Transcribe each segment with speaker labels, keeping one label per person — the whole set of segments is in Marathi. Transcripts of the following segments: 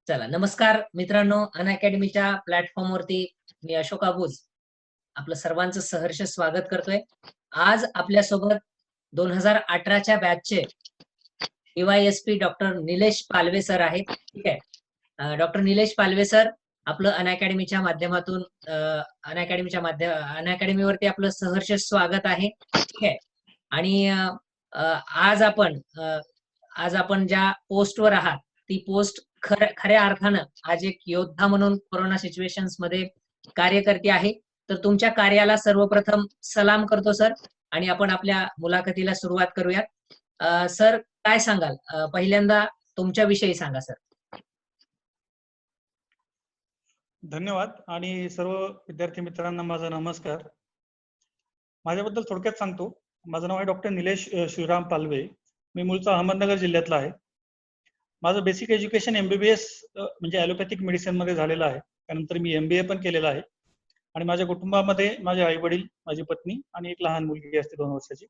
Speaker 1: चला, नमस्कार मित्रांनो. अनअकॅडमीच्या प्लॅटफॉर्मवरती मी अशोक अबूज आपलं सर्वांचं सहर्ष स्वागत करतोय. आज आपल्यासोबत 2018च्या बॅचचे DYSP doctor Nilesh Palve sir आहेत. ठीक आहे. डॉक्टर निलेश पालवे सर, आपलं अनअकॅडमीच्या माध्यमातून अनअकॅडमीवरती आपलं सहर्ष स्वागत आहे. ठीक आहे. आणि आज आपण ज्या पोस्टवर आहात ती पोस्ट खऱ्या अर्थानं आज एक योद्धा म्हणून कोरोना सिच्युएशन्स मध्ये कार्य करते आहे. तर तुमच्या कार्याला सर्वप्रथम सलाम करतो सर, आणि आपण आपल्या मुलाखतीला सुरुवात करूयात. सर, काय सांगाल? पहिल्यांदा तुमच्याविषयी सांगा सर.
Speaker 2: धन्यवाद आणि सर्व विद्यार्थी मित्रांना माझा नमस्कार. माझ्याबद्दल थोडक्यात सांगतो. माझं नाव आहे डॉक्टर निलेश श्रीराम पालवे. मी मूळचा अहमदनगर जिल्ह्यातला आहे. माझं बेसिक एज्युकेशन MBBS म्हणजे ॲलोपॅथिक मेडिसिन मध्ये झालेलं आहे. त्यानंतर मी MBA पण केलेलं आहे. आणि माझ्या कुटुंबामध्ये माझे आई वडील, माझी पत्नी आणि एक लहान मुलगी असते 2 वर्षाची.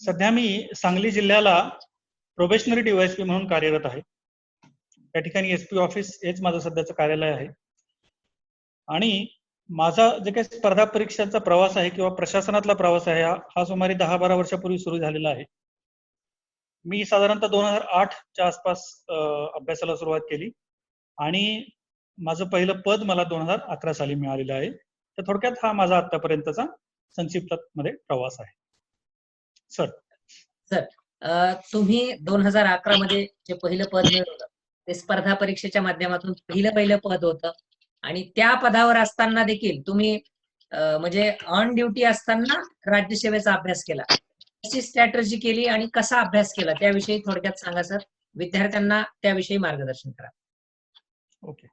Speaker 2: सध्या मी सांगली जिल्ह्याला प्रोबेशनरी DYSP म्हणून कार्यरत आहे. त्या ठिकाणी SP ऑफिस हेच माझं सध्याचं कार्यालय आहे. आणि माझा जे काही स्पर्धा परीक्षांचा प्रवास आहे किंवा प्रशासनातला प्रवास आहे हा सुमारे 10-12 वर्षापूर्वी सुरू झालेला आहे. मी साधारणतः 2008च्या आसपास अभ्यासाला सुरुवात केली आणि माझं पहिलं पद मला 2011 साली मिळालेलं आहे. तर थोडक्यात हा माझा आतापर्यंतचा संक्षिप्त मध्ये प्रवास आहे.
Speaker 1: सर, तुम्ही 2011 मध्ये जे पहिलं पद मिळवलं ते स्पर्धा परीक्षेच्या माध्यमातून पहिलं पद होतं. आणि त्या पदावर असताना देखील तुम्ही म्हणजे ऑन ड्युटी असताना राज्यसेवेचा अभ्यास केला. कशी स्ट्रॅटर्जी केली आणि कसा अभ्यास केला त्याविषयी थोडक्यात सांगा सर. विद्यार्थ्यांना त्याविषयी मार्गदर्शन करा.
Speaker 2: ओके.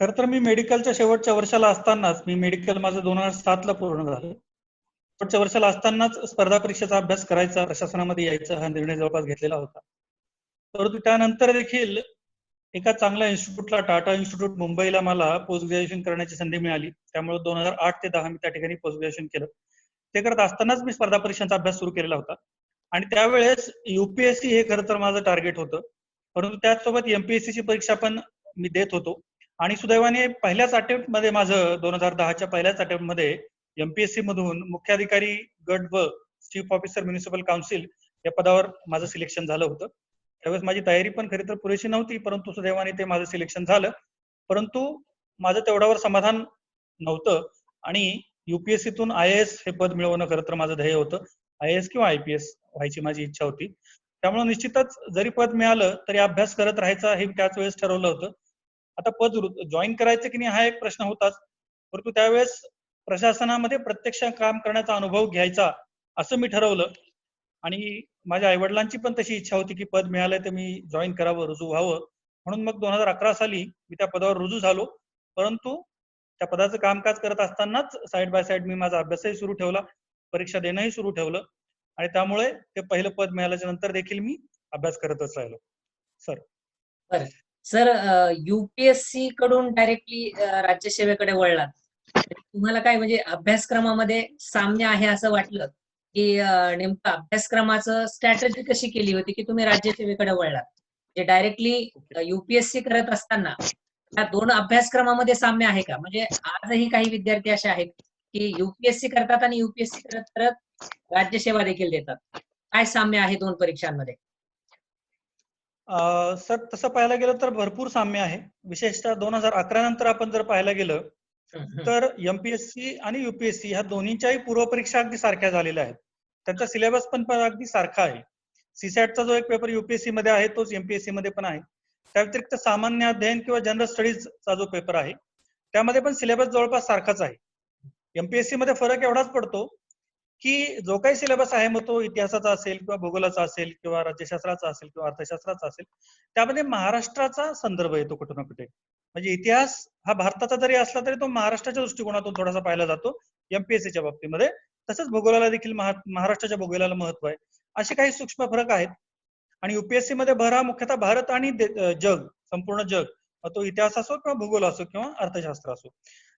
Speaker 2: खर तर मी मेडिकलच्या शेवटच्या वर्षाला असतानाच, मी मेडिकल माझं 2007ला पूर्ण झालं. शेवटच्या वर्षाला असतानाच स्पर्धा परीक्षेचा अभ्यास करायचा, प्रशासनामध्ये यायचा हा निर्णय जवळपास घेतलेला होता. परंतु त्यानंतर देखील एका चांगल्या इन्स्टिट्यूटला, टाटा इन्स्टिट्यूट मुंबईला मला पोस्ट ग्रॅज्युएशन करण्याची संधी मिळाली. त्यामुळे 2008 ते 10 मी त्या ठिकाणी पोस्ट ग्रॅज्युएशन केलं. ते करत असतानाच मी स्पर्धा परीक्षांचा अभ्यास सुरू केलेला होता. आणि त्यावेळेस UPSC हे खरं तर माझं टार्गेट होतं. परंतु त्याचसोबत MPSC ची परीक्षा पण मी देत होतो. आणि सुदैवाने पहिल्याच अटेम्प्ट मध्ये माझं 2010च्या पहिल्याच अटेम्प्ट मध्ये MPSC मधून मुख्याधिकारी गट व चीफ ऑफिसर म्युनिसिपल काउन्सिल या पदावर माझं सिलेक्शन झालं होतं. त्यावेळेस माझी तयारी पण खरी तर पुरेशी नव्हती, परंतु सुदैवाने ते माझं सिलेक्शन झालं. परंतु माझं तेवढ्यावर समाधान नव्हतं आणि UPSCतून IAS हे पद मिळवणं खरं तर माझं ध्येय होतं. IAS किंवा IPS व्हायची माझी इच्छा होती. त्यामुळे निश्चितच जरी पद मिळालं तरी अभ्यास करत राहायचा हे त्याच वेळेस ठरवलं होतं. आता पद जॉईन करायचं की नाही हा एक प्रश्न होताच, परंतु त्यावेळेस प्रशासनामध्ये प्रत्यक्ष काम करण्याचा अनुभव घ्यायचा असं मी ठरवलं. आणि माझ्या आईवडिलांची पण तशी इच्छा होती की पद मिळालंय तर मी जॉईन करावं, रुजू व्हावं. म्हणून मग 2011 साली मी त्या पदावर रुजू झालो. परंतु त्या पदाचं कामकाज करत असतानाच साईड बाय साईड मी माझा अभ्यासही सुरू ठेवला, परीक्षा देणंही सुरू ठेवलं. आणि त्यामुळे ते पहिलं पद मिळाल्याच्या नंतर देखील मी अभ्यास करतच राहिलो. सर
Speaker 1: सर, UPSC कडून डायरेक्टली राज्यसेवेकडे वळलात. तुम्हाला काय म्हणजे अभ्यासक्रमामध्ये साम्य आहे असं वाटलं की नेमकं अभ्यासक्रमाचं स्ट्रॅटर्जी कशी केली होती की तुम्ही राज्यसेवेकडे वळलात? म्हणजे डायरेक्टली UPSC करत असताना या दोन अभ्यासक्रमामध्ये साम्य आहे का? म्हणजे आजही काही विद्यार्थी असे आहेत की UPSC करतात आणि UPSC करत करत राज्यसेवा देखील देतात. काय साम्य आहे दोन परीक्षांमध्ये?
Speaker 2: सर, तसं पाहायला गेलं तर भरपूर साम्य आहे. विशेषतः 2011 नंतर आपण जर पाहायला गेलं तर MPSC आणि UPSC ह्या दोन्हीच्याही पूर्वपरीक्षा अगदी सारख्या झालेल्या आहेत. त्यांचा सिलेबस पण अगदी सारखा आहे. CSATचा जो एक पेपर UPSC मध्ये आहे तोच MPSC मध्ये पण आहे. त्या व्यतिरिक्त सामान्य अध्ययन किंवा जनरल स्टडीजचा जो पेपर आहे त्यामध्ये पण सिलेबस जवळपास सारखाच आहे. MPSC मध्ये फरक एवढाच पडतो की जो काही सिलेबस आहे मग तो इतिहासाचा असेल किंवा भूगोलाचा असेल किंवा राज्यशास्त्राचा असेल किंवा अर्थशास्त्राचा असेल, त्यामध्ये महाराष्ट्राचा संदर्भ येतो कुठे ना कुठे. म्हणजे इतिहास हा भारताचा जरी असला तरी तो महाराष्ट्राच्या दृष्टिकोनातून थोडासा पाहिला जातो MPSCच्या बाबतीमध्ये. तसंच भूगोलाला देखील महाराष्ट्राच्या भूगोलाला महत्व आहे. असे काही सूक्ष्म फरक आहेत. आणि UPSC मध्ये भर हा मुख्यतः भारत आणि जग, संपूर्ण जग, तो इतिहास असो किंवा भूगोल असो किंवा अर्थशास्त्र असो,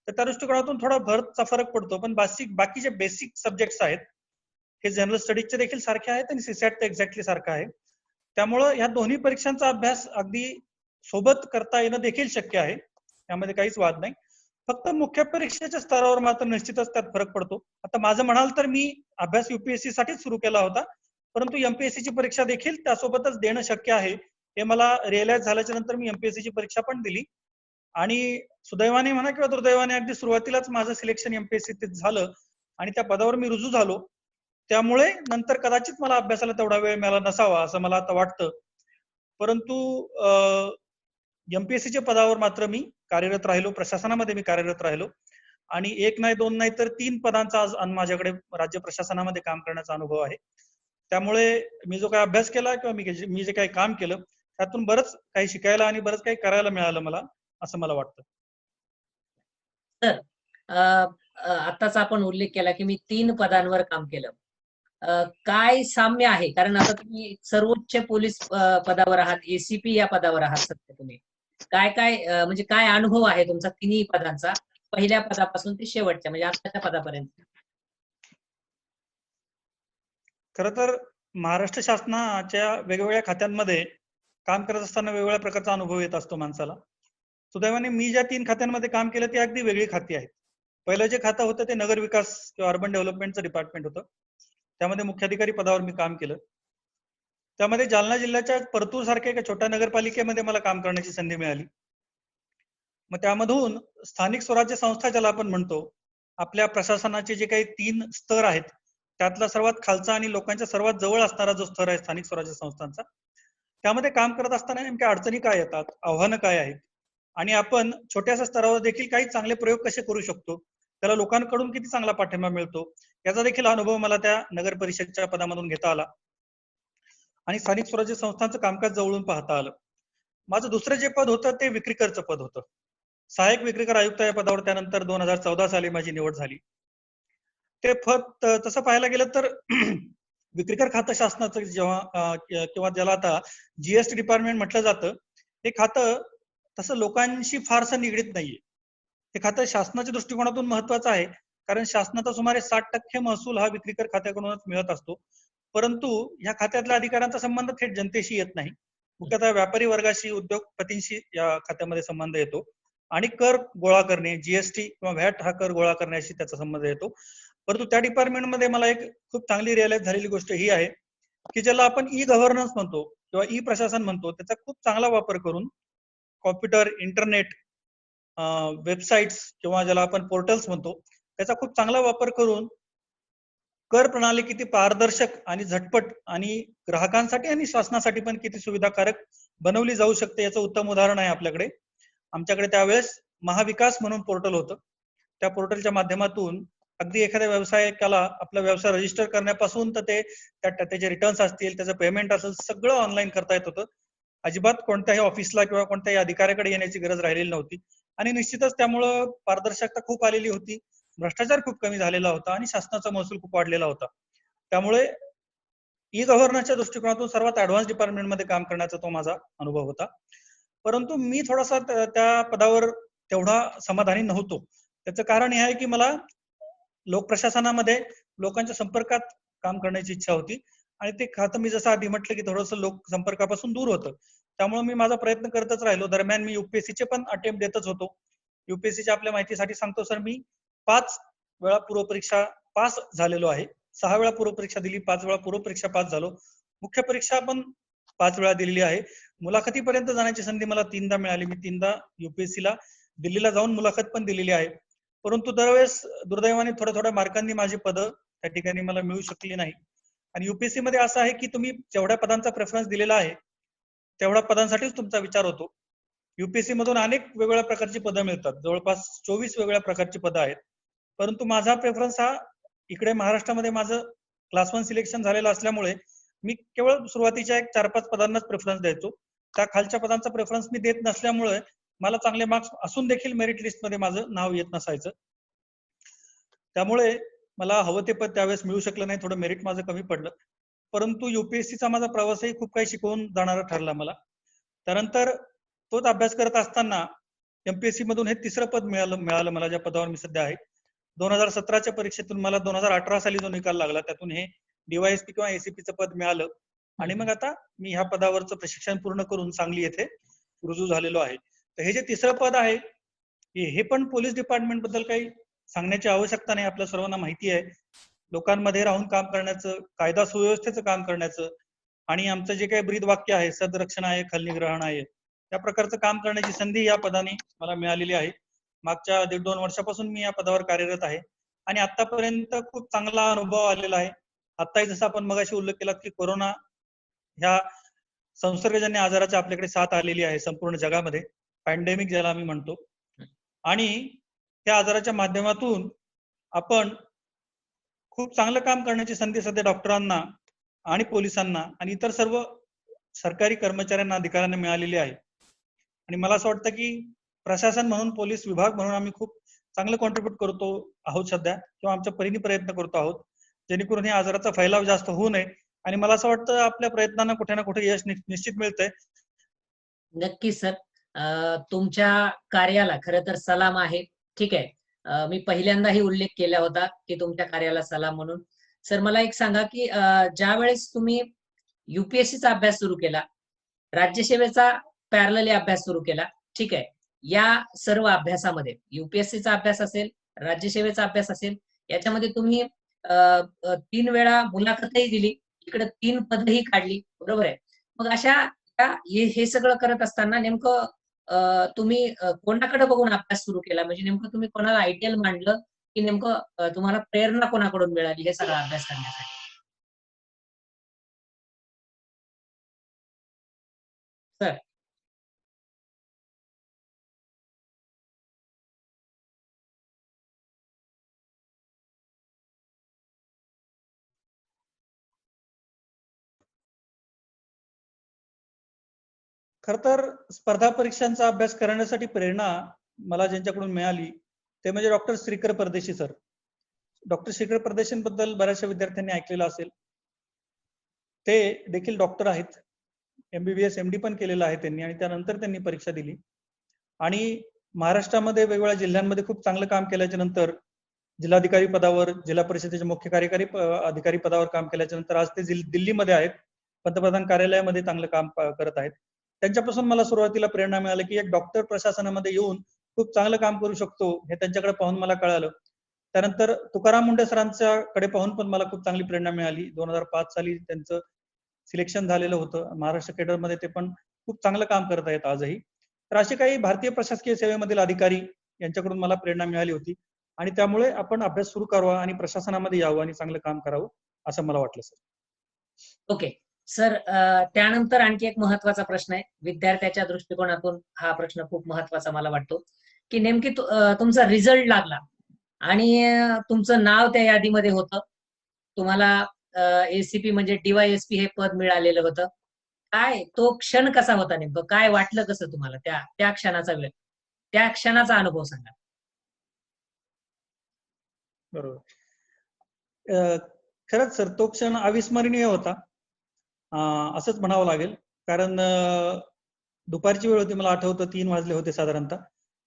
Speaker 2: तर त्या दृष्टिकोनातून थोडा भरचा फरक पडतो. पण बाकी जे बेसिक सब्जेक्ट्स आहेत हे जनरल स्टडीजचे देखील सारखे आहेत आणि CSAT एक्झॅक्टली सारखं आहे. त्यामुळं ह्या दोन्ही परीक्षांचा अभ्यास अगदी सोबत करता येणं देखील शक्य आहे, त्यामध्ये काहीच वाद नाही. फक्त मुख्य परीक्षेच्या स्तरावर मात्र निश्चितच त्यात फरक पडतो. आता माझं म्हणाल तर मी अभ्यास युपीएससी साठीच सुरू केला होता, परंतु एमपीएससी ची परीक्षा देखील त्यासोबतच देणं शक्य आहे हे मला रिअलाइज झाल्याच्या नंतर मी एमपीएससी ची परीक्षा पण दिली. आणि सुदैवाने म्हणा किंवा दुर्दैवाने अगदी सुरुवातीलाच माझं सिलेक्शन एमपीएससी झालं आणि त्या पदावर मी रुजू झालो. त्यामुळे नंतर कदाचित मला अभ्यासाला तेवढा वेळ मिळाला नसावा असं मला आता वाटतं. परंतु एमपीएससीच्या पदावर मात्र मी कार्यरत राहिलो, प्रशासनामध्ये मी कार्यरत राहिलो आणि एक नाही, दोन नाही तर 3 पदांचा आज माझ्याकडे राज्य प्रशासनामध्ये काम करण्याचा अनुभव आहे. त्यामुळे मी जो काही अभ्यास केला किंवा मी जे काही काम केलं त्यातून बरंच काही शिकायला आणि बरंच काही करायला मिळालं मला, असं मला वाटतं.
Speaker 1: तर आताच आपण उल्लेख केला की मी 3 पदांवर काम केलं. काय साम्य आहे? कारण आता तुम्ही सर्वोच्च पोलीस पदावर आहात, एसीपी या पदावर आहात सध्या तुम्ही. काय म्हणजे काय अनुभव आहे तुमचा तिन्ही पदांचा? पहिल्या पदापासून ते शेवटच्या म्हणजे आताच्या पदापर्यंत?
Speaker 2: खरं तर महाराष्ट्र शासनाच्या वेगवेगळ्या खात्यांमध्ये काम करत असताना वेगवेगळ्या प्रकारचा अनुभव येत असतो माणसाला. सुदैवाने मी ज्या 3 खात्यांमध्ये काम केलं ती अगदी वेगळी खाती आहेत. पहिलं जे खातं होतं ते नगर विकास किंवा अर्बन डेव्हलपमेंटचं डिपार्टमेंट होतं. त्यामध्ये मुख्याधिकारी पदावर मी काम केलं. त्यामध्ये जालना जिल्ह्याच्या परतूर सारख्या एका छोट्या नगरपालिकेमध्ये मला काम करण्याची संधी मिळाली. मग त्यामधून स्थानिक स्वराज्य संस्था ज्याला आपण म्हणतो, आपल्या प्रशासनाचे जे काही 3 स्तर आहेत त्यातला सर्वात खालचा आणि लोकांच्या सर्वात जवळ असणारा जो स्तर आहे स्थानिक स्वराज्य संस्थांचा, त्यामध्ये काम करत असताना नेमक्या अडचणी काय येतात, आव्हानं काय आहेत आणि आपण छोट्याशा स्तरावर देखील काही चांगले प्रयोग कसे करू शकतो, त्याला लोकांकडून किती चांगला पाठिंबा मिळतो, याचा देखील अनुभव मला त्या नगर परिषदच्या पदामधून घेता आला आणि स्थानिक स्वराज्य संस्थांचं कामकाज जवळून पाहता आलं. माझं दुसरं जे पद होतं ते विक्रीकरचं पद होतं. सहाय्यक विक्रीकर आयुक्त या पदावर त्यानंतर 2014 साली माझी निवड झाली. ते पद तसं पाहायला गेलं तर विक्रीकर खातं शासनाचं जेव्हा किंवा ज्याला आता जीएसटी डिपार्टमेंट म्हटलं जातं, हे खातं तसं लोकांशी फारसं निगडीत नाहीये. हे खातं शासनाच्या दृष्टिकोनातून महत्वाचं आहे, कारण शासनाचा सुमारे 60% महसूल हा विक्रीकर खात्याकडूनच मिळत असतो. परंतु ह्या खात्यातल्या अधिकाऱ्यांचा संबंध थेट जनतेशी येत नाही. मुख्यतः व्यापारी वर्गाशी, उद्योगपतींशी या खात्यामध्ये संबंध येतो आणि कर गोळा करणे, जीएसटी किंवा व्हॅट हा कर गोळा करण्याशी त्याचा संबंध येतो. परंतु त्या डिपार्टमेंटमध्ये मला एक खूप चांगली रिअलाइज झालेली गोष्ट ही आहे की ज्याला आपण ई गव्हर्नन्स म्हणतो किंवा ई प्रशासन म्हणतो, त्याचा खूप चांगला वापर करून कॉम्प्युटर, इंटरनेट, वेबसाईट्स किंवा ज्याला आपण पोर्टल्स म्हणतो, त्याचा खूप चांगला वापर करून कर प्रणाली किती पारदर्शक आणि झटपट आणि ग्राहकांसाठी आणि शासनासाठी पण किती सुविधाकारक बनवली जाऊ शकते याचं उत्तम उदाहरण आहे आपल्याकडे. आमच्याकडे त्यावेळेस महाविकास म्हणून पोर्टल होतं. त्या पोर्टलच्या माध्यमातून अगदी एखाद्या व्यवसायिकाला आपला व्यवसाय रजिस्टर करण्यापासून तर ते त्याचे रिटर्न्स असतील, त्याचं पेमेंट असेल, सगळं ऑनलाईन करता येत होतं. अजिबात कोणत्याही ऑफिसला किंवा कोणत्याही अधिकाऱ्याकडे येण्याची गरज राहिलेली नव्हती आणि निश्चितच त्यामुळं पारदर्शकता खूप आलेली होती, भ्रष्टाचार खूप कमी झालेला होता आणि शासनाचा महसूल खूप वाढलेला होता. त्यामुळे ई गव्हर्नन्सच्या दृष्टिकोनातून सर्वात ऍडव्हान्स डिपार्टमेंटमध्ये काम करण्याचा तो माझा अनुभव होता. परंतु मी थोडासा त्या पदावर तेवढा समाधानी नव्हतो. त्याचं कारण हे आहे की मला लोकप्रशासनामध्ये लोकांच्या संपर्कात काम करण्याची इच्छा होती आणि ते खातं मी जसं आधी म्हटलं की थोडंसं लोक संपर्कापासून दूर होतं. त्यामुळे मी माझा प्रयत्न करतच राहिलो. दरम्यान मी युपीएससीचे पण अटेम्प्ट देतच होतो. युपीएससीच्या आपल्या माहितीसाठी सांगतो सर, मी 5 वेळा पूर्वपरीक्षा पास झालेलो आहे. 6 वेळा पूर्वपरीक्षा दिली, 5 वेळा पूर्वपरीक्षा पास झालो. मुख्य परीक्षा पण 5 वेळा दिलेली आहे. मुलाखतीपर्यंत जाण्याची संधी मला 3दा मिळाली. मी 3दा युपीएससीला दिल्लीला जाऊन मुलाखत पण दिलेली आहे. परंतु दरवेळेस दुर्दैवाने थोड्या मार्कांनी माझी पदं त्या ठिकाणी मला मिळू शकली नाही. आणि युपीएससी मध्ये असं आहे की तुम्ही जेवढ्या पदांचा प्रेफरन्स दिलेला आहे तेवढ्या पदांसाठीच तुमचा विचार होतो. युपीएससी मधून अनेक वेगवेगळ्या प्रकारची पदं मिळतात, जवळपास 24 वेगवेगळ्या प्रकारची पदं आहेत. परंतु माझा प्रेफरन्स हा इकडे महाराष्ट्रामध्ये माझं क्लास 1 सिलेक्शन झालेलं असल्यामुळे मी केवळ सुरुवातीच्या एक 4-5 पदांनाच प्रेफरन्स द्यायचो. त्या खालच्या पदांचा प्रेफरन्स मी देत नसल्यामुळे मला चांगले मार्क्स असून देखील मेरिट लिस्टमध्ये माझं नाव येत नसायचं. त्यामुळे मला हवं ते पद त्यावेळेस मिळू शकलं नाही, थोडं मेरिट माझं कमी पडलं. परंतु युपीएससीचा माझा प्रवासही खूप काही शिकवून जाणारा ठरला मला. त्यानंतर तोच अभ्यास करत असताना एमपीएससी मधून हे 3रं पद मिळालं मला, ज्या पदावर मी सध्या आहे. 2017च्या परीक्षेतून मला 2018 साली जो निकाल लागला त्यातून हे डीवायएसपी किंवा एसीपीचं पद मिळालं आणि मग आता मी ह्या पदावरचं प्रशिक्षण पूर्ण करून सांगली येथे रुजू झालेलो आहे. तर हे जे तिसरं पद आहे हे पण पोलीस डिपार्टमेंट बद्दल काही सांगण्याची आवश्यकता नाही, आपल्या सर्वांना माहिती आहे. लोकांमध्ये राहून काम करण्याचं, कायदा सुव्यवस्थेचं काम करण्याचं आणि आमचं जे काही ब्रीद वाक्य आहे, सदरक्षण आहे, खलनिग्रहण आहे, त्या प्रकारचं काम करण्याची संधी या पदाने मला मिळालेली आहे. मागच्या 1.5-2 वर्षापासून मी या पदावर कार्यरत आहे आणि आतापर्यंत खूप चांगला अनुभव आलेला आहे. आताही जसं आपण मगाशी उल्लेख केला की कोरोना ह्या संसर्गजन्य आजाराची आपल्याकडे साथ आलेली आहे संपूर्ण जगामध्ये, पॅन्डेमिक ज्याला आम्ही म्हणतो, आणि त्या आजाराच्या माध्यमातून आपण खूप चांगलं काम करण्याची संधी सध्या डॉक्टरांना आणि पोलिसांना आणि इतर सर्व सरकारी कर्मचाऱ्यांना, अधिकाऱ्यांना मिळालेली आहे. आणि मला असं वाटतं की प्रशासन म्हणून, पोलीस विभाग म्हणून आम्ही खूप चांगलं कॉन्ट्रीब्यूट करतो आहोत सध्या, किंवा आमच्या परीने प्रयत्न करतो आहोत, जेणेकरून या आजाराचा फैलाव जास्त होऊ नये. आणि मला असं वाटतं आपल्या प्रयत्नांना कुठे ना कुठे यश निश्चित मिळतंय.
Speaker 1: नक्कीच सर. तुमच्या कार्याला खरं तर सलाम आहे. ठीक आहे. मी पहिल्यांदाही उल्लेख केला होता की तुमच्या कार्याला सलाम म्हणून. सर मला एक सांगा की ज्यावेळेस तुम्ही युपीएससीचा अभ्यास सुरू केला, राज्यसेवेचा पॅरलली अभ्यास सुरू केला, ठीक आहे. या सर्व अभ्यासामध्ये युपीएससीचा अभ्यास असेल, राज्यसेवेचा अभ्यास असेल, याच्यामध्ये तुम्ही 3 वेळा मुलाखतही दिली, इकडे 3 पदही काढली, बरोबर आहे. मग अशा हे सगळं करत असताना नेमकं तुम्ही कोणाकडे बघून अभ्यास सुरू केला? म्हणजे नेमकं तुम्ही कोणाला आयडियल मांडलं, की नेमकं तुम्हाला प्रेरणा कोणाकडून मिळाली हे सगळा अभ्यास करण्यासाठी? सर.
Speaker 2: खर तर स्पर्धा परीक्षांचा अभ्यास करण्यासाठी प्रेरणा मला ज्यांच्याकडून मिळाली ते म्हणजे डॉक्टर श्रीकर परदेशी सर. डॉक्टर श्रीकर परदेशींबद्दल बऱ्याचशा विद्यार्थ्यांनी ऐकलेलं असेल. ते देखील डॉक्टर आहेत, MBBS MD पण केलेलं आहे त्यांनी, आणि त्यानंतर त्यांनी परीक्षा दिली आणि महाराष्ट्रामध्ये वेगवेगळ्या जिल्ह्यांमध्ये खूप चांगलं काम केल्याच्या नंतर जिल्हाधिकारी पदावर, जिल्हा परिषदेचे मुख्य कार्यकारी अधिकारी पदावर काम केल्याच्या नंतर आज ते दिल्लीमध्ये आहेत, पंतप्रधान कार्यालयामध्ये चांगलं काम करत आहेत. त्यांच्यापासून मला सुरुवातीला प्रेरणा मिळाली की एक डॉक्टर प्रशासनामध्ये येऊन खूप चांगलं काम करू शकतो हे त्यांच्याकडे पाहून मला कळालं. त्यानंतर तुकाराम मुंढे सरांच्याकडे पाहून पण मला खूप चांगली प्रेरणा मिळाली. 2005 साली त्यांचं सिलेक्शन झालेलं होतं महाराष्ट्र केडरमध्ये, ते पण खूप चांगलं काम करत आहेत आजही. तर असे काही भारतीय प्रशासकीय सेवेमधील अधिकारी यांच्याकडून मला प्रेरणा मिळाली होती आणि त्यामुळे आपण अभ्यास सुरू करावा आणि प्रशासनामध्ये यावं आणि चांगलं काम करावं असं मला वाटलं सर.
Speaker 1: ओके. सर त्यानंतर आणखी एक महत्वाचा प्रश्न आहे. विद्यार्थ्याच्या दृष्टिकोनातून हा प्रश्न खूप महत्वाचा मला वाटतो, की नेमकी तुमचा रिझल्ट लागला आणि तुमचं नाव त्या यादीमध्ये होतं. तुम्हाला एसीपी म्हणजे DYSP हे पद मिळालेलं होतं. काय तो क्षण कसा होता नेमकं? काय वाटलं कसं तुम्हाला त्या त्या क्षणाचा वेळ? त्या क्षणाचा अनुभव सांगा.
Speaker 2: बरोबर. खरंच सर तो क्षण अविस्मरणीय होता असंच म्हणावं लागेल. कारण दुपारची वेळ होती, मला आठवतं 3 वाजले होते साधारणतः,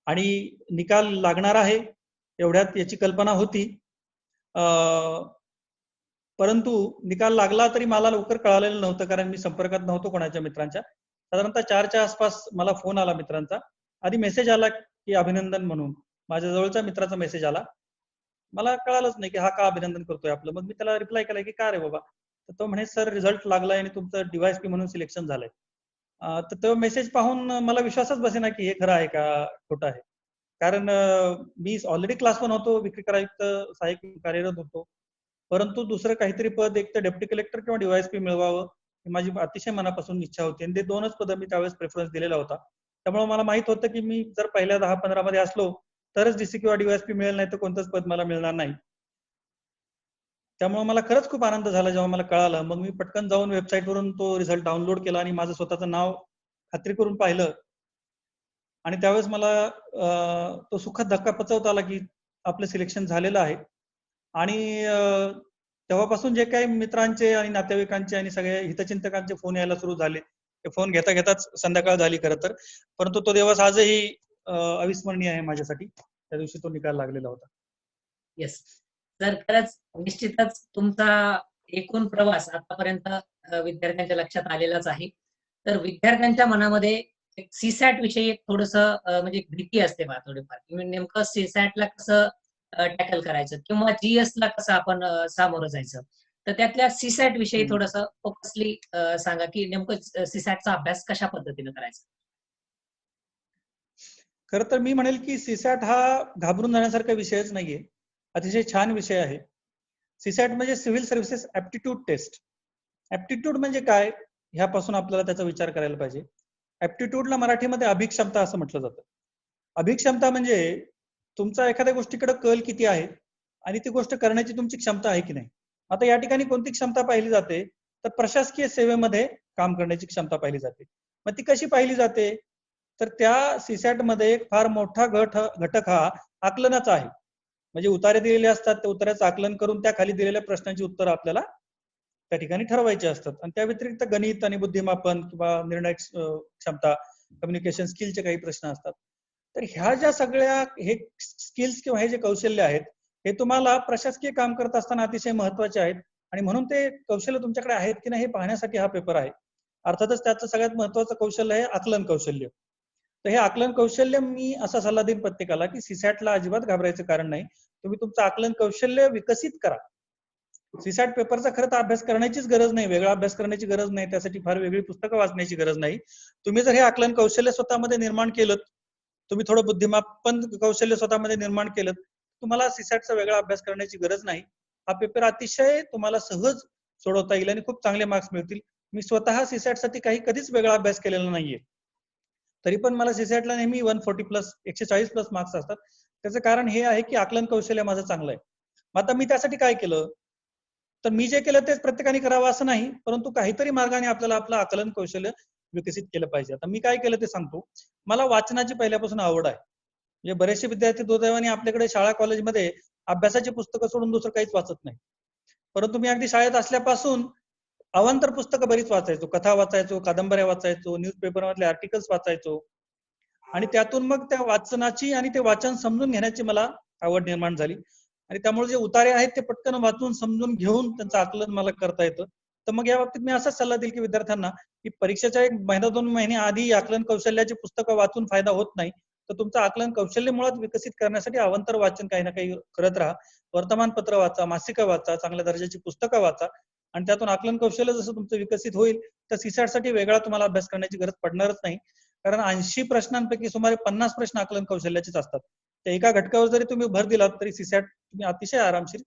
Speaker 2: आणि निकाल लागणार आहे एवढ्यात याची कल्पना होती. परंतु निकाल लागला तरी मला लवकर कळालेलं नव्हतं, कारण मी संपर्कात नव्हतो कोणाच्या मित्रांच्या. साधारणतः 4च्या आसपास मला फोन आला मित्रांचा. आधी मेसेज आला की अभिनंदन म्हणून, माझ्या जवळच्या मित्राचा मेसेज आला. मला कळालंच नाही की हा का अभिनंदन करतोय आपलं. मग मी त्याला रिप्लाय केला की का रे बाबा? तर तो म्हणे सर रिझल्ट लागलाय आणि तुमचं DYSP म्हणून सिलेक्शन झालंय. तर तो मेसेज पाहून मला विश्वासच बसेना की हे खरं आहे का खोटं आहे. कारण मी ऑलरेडी क्लास 1 होतो, विक्री आयुक्त सहाय्यक कार्यरत होतो. परंतु दुसरं काहीतरी पद, एक तर डेप्टी कलेक्टर किंवा DYSP मिळवावं ही माझी अतिशय मनापासून इच्छा होती आणि ते 2च पदं मी त्यावेळेस प्रेफरन्स दिलेला होता. त्यामुळे मला माहित होतं की मी जर पहिल्या 10-15 मध्ये असलो तरच DC किंवा DYSP मिळेल, नाही तर कोणतंच पद मला मिळणार नाही. त्यामुळे मला खरंच खूप आनंद झाला जेव्हा मला कळालं. मग मी पटकन जाऊन वेबसाईटवरून तो रिझल्ट डाउनलोड केला आणि माझं स्वतःचं नाव खात्री करून पाहिलं आणि त्यावेळेस मला तो सुखद धक्का पचवता आला की आपलं सिलेक्शन झालेलं आहे. आणि तेव्हापासून जे काही मित्रांचे आणि नातेवाईकांचे आणि सगळ्या हितचिंतकांचे फोन यायला सुरू झाले, ते फोन घेता घेताच संध्याकाळ झाली खरं तर. परंतु तो दिवस आजही अविस्मरणीय आहे माझ्यासाठी. त्या दिवशी तो निकाल लागलेला होता.
Speaker 1: येस. तर खरंच निश्चितच तुमचा एकूण प्रवास आतापर्यंत विद्यार्थ्यांच्या लक्षात आलेलाच आहे. तर विद्यार्थ्यांच्या मनामध्ये सीसॅट विषयी एक थोडस म्हणजे भीती असते बा थोडीफार, की नेमकं सीसॅटला कसं टॅकल करायचं किंवा GS ला कसं आपण सामोरं जायचं. तर त्यातल्या सीसॅट विषयी
Speaker 2: हम्म.
Speaker 1: थोडस फोकसली सांगा, की नेमकं सीसॅटचा अभ्यास कशा पद्धतीने करायचा.
Speaker 2: खरं तर मी म्हणेल की सीसॅट हा घाबरून जाण्यासारखा विषयच नाहीये. अतिशय छान विषय आहे. सीसॅट म्हणजे civil services aptitude test. Aptitude म्हणजे काय, ह्यापासून आपल्याला त्याचा विचार करायला पाहिजे. ऍप्टिट्यूडला मराठीमध्ये अभिक्षमता असं म्हटलं जातं. अभिक्षमता म्हणजे तुमचा एखाद्या गोष्टीकडे कल किती आहे आणि ती गोष्ट करण्याची तुमची क्षमता आहे की नाही. आता या ठिकाणी कोणती क्षमता पाहिली जाते, तर प्रशासकीय सेवेमध्ये काम करण्याची क्षमता पाहिली जाते. मग ती कशी पाहिली जाते, तर त्या सीसॅट मध्ये एक फार मोठा घटक हा आकलनाचा आहे. म्हणजे उतारे दिलेले असतात, त्या उतार्याचं आकलन करून त्या खाली दिलेल्या प्रश्नांची उत्तरं आपल्याला त्या ठिकाणी ठरवायचे असतात. आणि त्या व्यतिरिक्त गणित आणि बुद्धिमापन किंवा निर्णय क्षमता, कम्युनिकेशन स्किलचे काही प्रश्न असतात. तर ह्या ज्या सगळ्या हे स्किल्स किंवा हे जे कौशल्य आहेत, हे तुम्हाला प्रशासकीय काम करत असताना अतिशय महत्वाचे आहेत. आणि म्हणून ते कौशल्य तुमच्याकडे आहेत की नाही हे पाहण्यासाठी हा पेपर आहे. अर्थातच त्याचं सगळ्यात महत्वाचं कौशल्य आहे आकलन कौशल्य. तर हे आकलन कौशल्य मी असा सल्ला देईन प्रत्येकाला की सीसॅटला अजिबात घाबरायचं कारण नाही. तुम्ही तुमचं आकलन कौशल्य विकसित करा. सीसॅट पेपरचा खरं तर अभ्यास करण्याचीच गरज नाही, वेगळा अभ्यास करण्याची गरज नाही, त्यासाठी फार वेगळी पुस्तकं वाचण्याची गरज नाही. तुम्ही जर हे आकलन कौशल्य स्वतःमध्ये निर्माण केलं, तुम्ही थोडं बुद्धिमापन कौशल्य स्वतःमध्ये निर्माण केलं, तुम्हाला सीसॅटचा वेगळा अभ्यास करण्याची गरज नाही. हा पेपर अतिशय तुम्हाला सहज सोडवता येईल आणि खूप चांगले मार्क्स मिळतील. मी स्वतः सीसॅटसाठी कधीच वेगळा अभ्यास केलेला नाहीये, तरी पण मला सीसॅटला नेहमी 140+ 140+ मार्क्स असतात. त्याचं कारण हे आहे की आकलन कौशल्य माझं चांगलं आहे. आता मी त्यासाठी काय केलं, तर मी जे केलं तेच प्रत्येकाने करावं असं नाही, परंतु काहीतरी मार्गाने आपल्याला आपलं आकलन कौशल्य विकसित केलं पाहिजे. आता मी काय केलं ते सांगतो. मला वाचनाची पहिल्यापासून आवड आहे. म्हणजे बरेचसे विद्यार्थी दुर्दैवाने आपल्याकडे शाळा कॉलेजमध्ये अभ्यासाची पुस्तकं सोडून दुसरं काहीच वाचत नाही. परंतु मी अगदी शाळेत असल्यापासून अवांतर पुस्तकं बरीच वाचायचो, कथा वाचायचो, कादंबऱ्या वाचायचो, न्यूजपेपर मधले आर्टिकल्स वाचायचो. आणि त्यातून मग त्या वाचनाची आणि ते वाचन समजून घेण्याची मला आवड निर्माण झाली. आणि त्यामुळे जे उतारे आहेत ते पटकन वाचून समजून घेऊन त्यांचं आकलन मला करता येतं. तर मग या बाबतीत मी असाच सल्ला देईल की विद्यार्थ्यांना की परीक्षेच्या 1 महिना 2 महिने आधी आकलन कौशल्याची पुस्तकं वाचून फायदा होत नाही. तर तुमचं आकलन कौशल्य मुळात विकसित करण्यासाठी अवांतर वाचन काही ना काही करत राहा. वर्तमानपत्र वाचा, मासिकं वाचा, चांगल्या दर्जाची पुस्तकं वाचा आणि त्यातून आकलन कौशल्य जसं तुमचं विकसित होईल, तर सीसॅटसाठी वेगळा तुम्हाला अभ्यास करण्याची गरज पडणारच नाही. कारण 80 प्रश्नांपैकी सुमारे 50 प्रश्न आकलन कौशल्याचेच असतात. त्या एका घटकावर जरी तुम्ही भर दिलात तरी सीसॅट तुम्ही अतिशय आरामशीर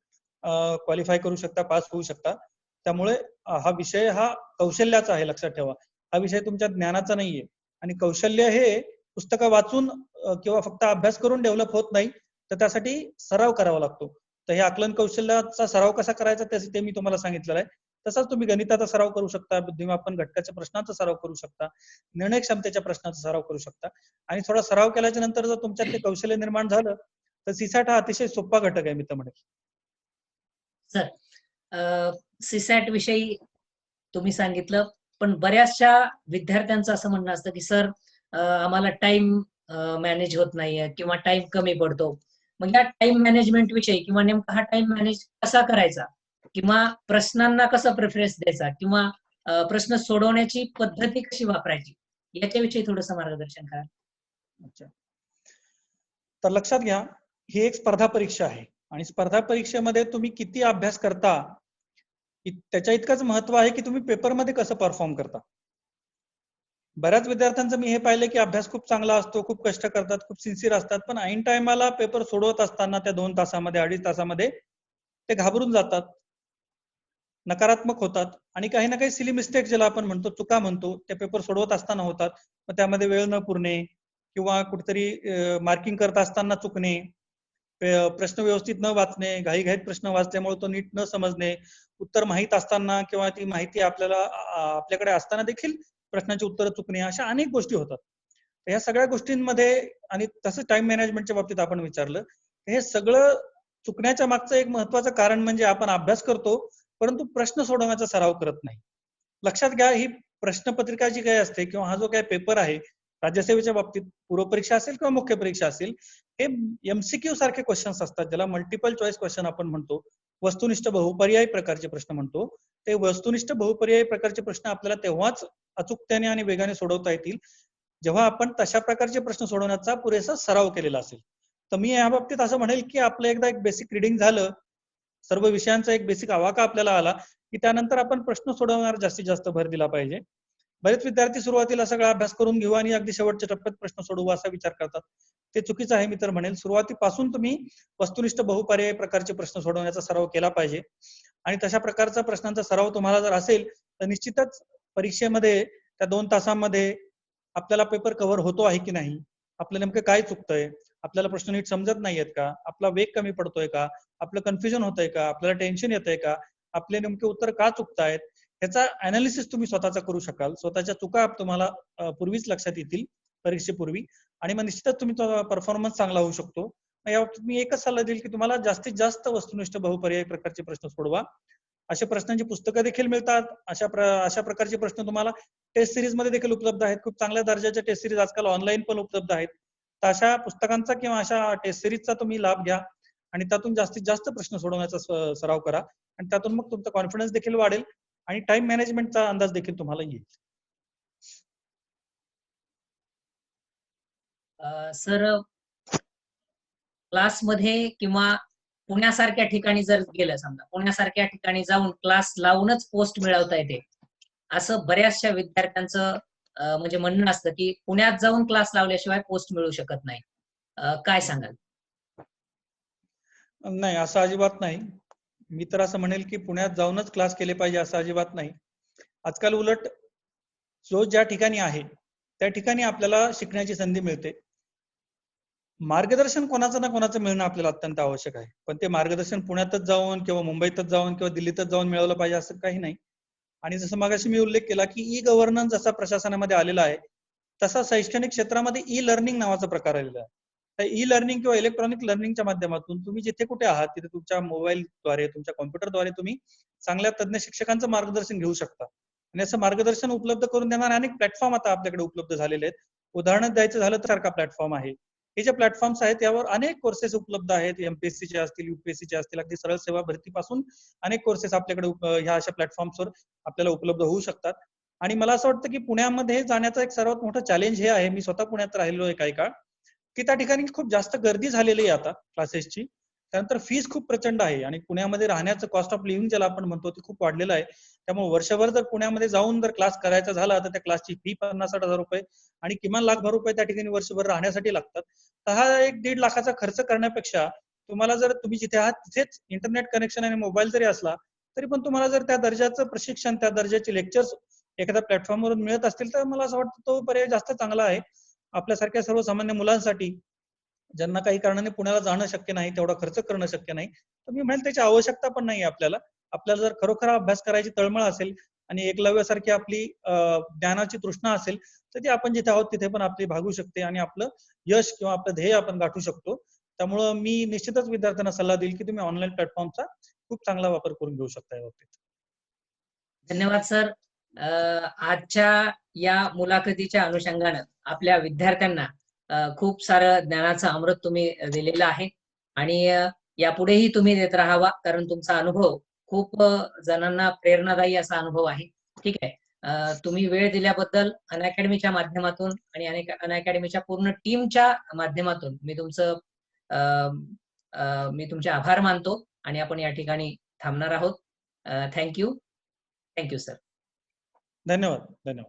Speaker 2: क्वालिफाय करू शकता, पास होऊ शकता. त्यामुळे हा विषय हा कौशल्याचा आहे, लक्षात ठेवा. हा विषय तुमच्या ज्ञानाचा नाहीये. आणि कौशल्य हे पुस्तकं वाचून किंवा फक्त अभ्यास करून डेव्हलप होत नाही, तर त्यासाठी सराव करावा लागतो. तर हे आकलन कौशल्याचा सराव कसा करायचा ते मी तुम्हाला सांगितलेलं आहे. तसाच तुम्ही गणिताचा सराव करू शकता, बुद्धिमापन घटकाच्या प्रश्नांचा सराव करू शकता, निर्णय क्षमतेच्या प्रश्नांचा सराव करू शकता. आणि थोडा सराव केल्याच्या नंतर जर तुमच्यात ते कौशल्य निर्माण झालं, तर सीसॅट हा अतिशय सोपा घटक आहे, मी तर म्हणेन.
Speaker 1: सर, सीसॅट विषयी तुम्ही सांगितलं, पण बऱ्याचशा विद्यार्थ्यांचं असं म्हणणं असतं की सर आम्हाला टाइम मॅनेज होत नाहीये किंवा टाइम कमी पडतो. मग या टाइम मॅनेजमेंट विषयी किंवा नेमका हा टाइम मॅनेज कसा करायचा किंवा प्रश्नांना कसा प्रेफरन्स द्यायचा किंवा प्रश्न सोडवण्याची पद्धती कशी वापरायची याच्याविषयी थोडंसं मार्गदर्शन करा.
Speaker 2: अच्छा. तर लक्षात घ्या, ही एक स्पर्धा परीक्षा आहे आणि स्पर्धा परीक्षेमध्ये तुम्ही किती अभ्यास करता त्याच्या इतकंच महत्व आहे की तुम्ही पेपरमध्ये कसं परफॉर्म करता. बऱ्याच विद्यार्थ्यांचं मी हे पाहिलं की अभ्यास खूप चांगला असतो, खूप कष्ट करतात, खूप सिन्सिअर असतात, पण ऐन टायमाला पेपर सोडवत असताना त्या 2 तासामध्ये 2.5 तासामध्ये ते घाबरून जातात, नकारात्मक होतात आणि काही ना काही सिली मिस्टेक ज्याला आपण म्हणतो, चुका म्हणतो, त्या पेपर सोडवत असताना होतात. मग त्यामध्ये वेळ न पुरणे किंवा कुठेतरी मार्किंग करत असताना चुकणे, प्रश्न व्यवस्थित न वाचणे, घाईघाईत प्रश्न वाचल्यामुळे तो नीट न समजणे, उत्तर माहीत असताना किंवा ती माहिती आपल्याकडे असताना देखील प्रश्नाची उत्तरं चुकणे, अशा अनेक गोष्टी होतात. ह्या सगळ्या गोष्टींमध्ये आणि तसंच टाइम मॅनेजमेंटच्या बाबतीत आपण विचारलं, हे सगळं चुकण्याच्या मागचं एक महत्वाचं कारण म्हणजे आपण अभ्यास करतो, परंतु प्रश्न सोडवण्याचा सराव करत नाही. लक्षात घ्या, ही प्रश्नपत्रिका जी काही असते किंवा हा जो काही पेपर आहे, राज्यसेवेच्या बाबतीत पूर्वपरीक्षा असेल किंवा मुख्य परीक्षा असेल, हे MCQ सारखे क्वेश्चन्स असतात, ज्याला मल्टिपल चॉईस क्वेश्चन आपण म्हणतो, वस्तुनिष्ठ बहुपर्यायी प्रकारचे प्रश्न म्हणतो. ते वस्तुनिष्ठ बहुपर्यायी प्रकारचे प्रश्न आपल्याला तेव्हाच अचूकतेने आणि वेगाने सोडवता येतील जेव्हा आपण तशा प्रकारचे प्रश्न सोडवण्याचा पुरेसा सराव केलेला असेल. तर मी या बाबतीत असं म्हणेल की आपलं एकदा एक बेसिक रिडिंग झालं, सर्व विषयांचा एक बेसिक आवाका आपल्याला आला की त्यानंतर आपण प्रश्न सोडवण्यावर जास्तीत जास्त भर दिला पाहिजे. बरेच विद्यार्थी सुरुवातीला सगळा अभ्यास करून घेऊ आणि अगदी शेवटच्या टप्प्यात प्रश्न सोडवू असा विचार करतात. ते चुकीचं आहे मी तर म्हणेल. सुरुवातीपासून तुम्ही वस्तुनिष्ठ बहुपर्यायी प्रकारचे प्रश्न सोडवण्याचा सराव केला पाहिजे आणि तशा प्रकारचा प्रश्नांचा सराव तुम्हाला जर असेल तर निश्चितच परीक्षेमध्ये त्या 2 तासांमध्ये आपल्याला पेपर कव्हर होतो आहे की नाही, आपलं नेमकं काय चुकतंय, आपल्याला प्रश्न नीट समजत नाहीयेत का, आपला वेग कमी पडतोय का, आपलं कन्फ्युजन होतंय का, आपल्याला टेन्शन येतंय का, आपले नेमके उत्तर का चुकतायत, याचा अनालिसिस तुम्ही स्वतःचा करू शकाल. स्वतःच्या चुका तुम्हाला पूर्वीच लक्षात येतील परीक्षेपूर्वी आणि मग निश्चितच तुमचा परफॉर्मन्स चांगला होऊ शकतो. या बाबतीत मी एकच सल्ला देईल की तुम्हाला जास्तीत जास्त वस्तुनिष्ठ बहुपर्यायी प्रकारचे प्रश्न सोडवा. अशा प्रश्नांची पुस्तकं देखील मिळतात. अशा प्रकारचे प्रश्न तुम्हाला टेस्ट सिरीज मध्ये देखील उपलब्ध आहेत. खूप चांगल्या दर्जाच्या टेस्ट सिरीज आजकाल ऑनलाईन पण उपलब्ध आहेत. तर अशा पुस्तकांचा किंवा अशा टेस्ट सिरीजचा तुम्ही लाभ घ्या आणि त्यातून जास्तीत जास्त प्रश्न सोडवण्याचा सराव करा आणि त्यातून मग तुमचा कॉन्फिडन्स देखील वाढेल आणि टाइम मॅनेजमेंटचा अंदाज देखील तुम्हाला येईल.
Speaker 1: सर, क्लासमध्ये किंवा पुण्यासारख्या ठिकाणी जर गेलं, समजा पुण्यासारख्या ठिकाणी जाऊन क्लास लावूनच पोस्ट मिळवता येते, असं बऱ्याचशा विद्यार्थ्यांचं म्हणजे म्हणणं असतं की पुण्यात जाऊन क्लास लावल्याशिवाय पोस्ट मिळू शकत नाही. काय सांगाल?
Speaker 2: नाही, असं अजिबात नाही. मी तर असं म्हणेल की पुण्यात जाऊनच क्लास केले पाहिजे असं अजिबात नाही. आजकाल उलट जो ज्या ठिकाणी आहे त्या ठिकाणी आपल्याला शिकण्याची संधी मिळते. मार्गदर्शन कोणाचं ना कोणाचं मिळणं आपल्याला अत्यंत आवश्यक आहे. पण ते मार्गदर्शन पुण्यातच जाऊन किंवा मुंबईतच जाऊन किंवा दिल्लीतच जाऊन मिळवलं पाहिजे असं काही नाही. आणि जसं मगाशी मी उल्लेख केला की ई गव्हर्नन्स जसा प्रशासनामध्ये आलेला आहे तसा शैक्षणिक क्षेत्रामध्ये ई लर्निंग नावाचा प्रकार आलेला आहे. तर ई लर्निंग किंवा इलेक्ट्रॉनिक लर्निंगच्या माध्यमातून तुम्ही जिथे कुठे आहात तिथे तुमच्या मोबाईलद्वारे तुमच्या कॉम्प्युटरद्वारे तुम्ही चांगल्या तज्ञ शिक्षकांचं मार्गदर्शन घेऊ शकता. आणि असं मार्गदर्शन उपलब्ध करून देणारे अनेक प्लॅटफॉर्म आता आपल्याकडे उपलब्ध झालेले आहेत. उदाहरण द्यायचं झालं तर सारखा प्लॅटफॉर्म आहे. हे जे प्लॅटफॉर्म्स आहेत यावर अनेक कोर्सेस उपलब्ध आहेत. एमपीएससीचे असतील, युपीएससीचे असतील, अगदी सरळ सेवा भरतीपासून अनेक कोर्सेस आपल्याकडे ह्या अशा प्लॅटफॉर्म्सवर आपल्याला उपलब्ध होऊ शकतात. आणि मला असं वाटतं की पुण्यामध्ये जाण्याचं एक सर्वात मोठं चॅलेंज हे आहे, मी स्वतः पुण्यात राहिलो आहे काही काळ, की त्या ठिकाणी खूप जास्त गर्दी झालेली आहे आता क्लासेसची. त्यानंतर फीज खूप प्रचंड आहे आणि पुण्यामध्ये राहण्याचं कॉस्ट ऑफ लिव्हिंग ज्याला आपण म्हणतो ते खूप वाढलेलं आहे. त्यामुळे वर्षभर जर पुण्यामध्ये जाऊन जर क्लास करायचा झाला तर त्या क्लासची फी 50-60 हजार रुपये आणि किमान लाखभर रुपये त्या ठिकाणी वर्षभर राहण्यासाठी लागतात. तर हा 1-1.5 लाखाचा खर्च करण्यापेक्षा तुम्हाला जर तुम्ही जिथे आहात तिथेच इंटरनेट कनेक्शन आणि मोबाईल जरी असला तरी पण तुम्हाला जर त्या दर्जाचं प्रशिक्षण, त्या दर्जाचे लेक्चर्स एखाद्या प्लॅटफॉर्मवरून मिळत असतील तर मला असं वाटतं तो पर्याय जास्त चांगला आहे आपल्यासारख्या सर्वसामान्य मुलांसाठी, ज्यांना काही कारणाने पुण्याला जाणं शक्य नाही, तेवढा खर्च करणं शक्य नाही. तर मी म्हणेल त्याची आवश्यकता पण नाही आपल्याला. आपल्याला जर खरोखर अभ्यास करायची तळमळ असेल आणि एकलव्यासारखी आपली ज्ञानाची तृष्णा असेल तर ती आपण जिथे आहोत तिथे पण आपली भागू शकते आणि आपलं यश किंवा आपलं ध्येय आपण गाठू शकतो. त्यामुळं मी निश्चितच विद्यार्थ्यांना सल्ला देईल की तुम्ही ऑनलाईन प्लॅटफॉर्मचा खूप चांगला वापर करून घेऊ शकता या बाबतीत.
Speaker 1: धन्यवाद सर. आजच्या या मुलाखतीच्या अनुषंगानं आपल्या विद्यार्थ्यांना खूप सारं ज्ञानाचं अमृत तुम्ही दिलेलं आहे आणि यापुढेही तुम्ही देत राहावा, कारण तुमचा अनुभव खूप जणांना प्रेरणादायी असा अनुभव आहे. ठीक आहे. तुम्ही वेळ दिल्याबद्दल अनअकॅडमीच्या माध्यमातून आणि अनअकॅडमीच्या पूर्ण टीमच्या माध्यमातून मी तुमचे आभार मानतो आणि आपण या ठिकाणी थांबणार आहोत. थँक्यू. Thank you sir.
Speaker 2: धन्यवाद.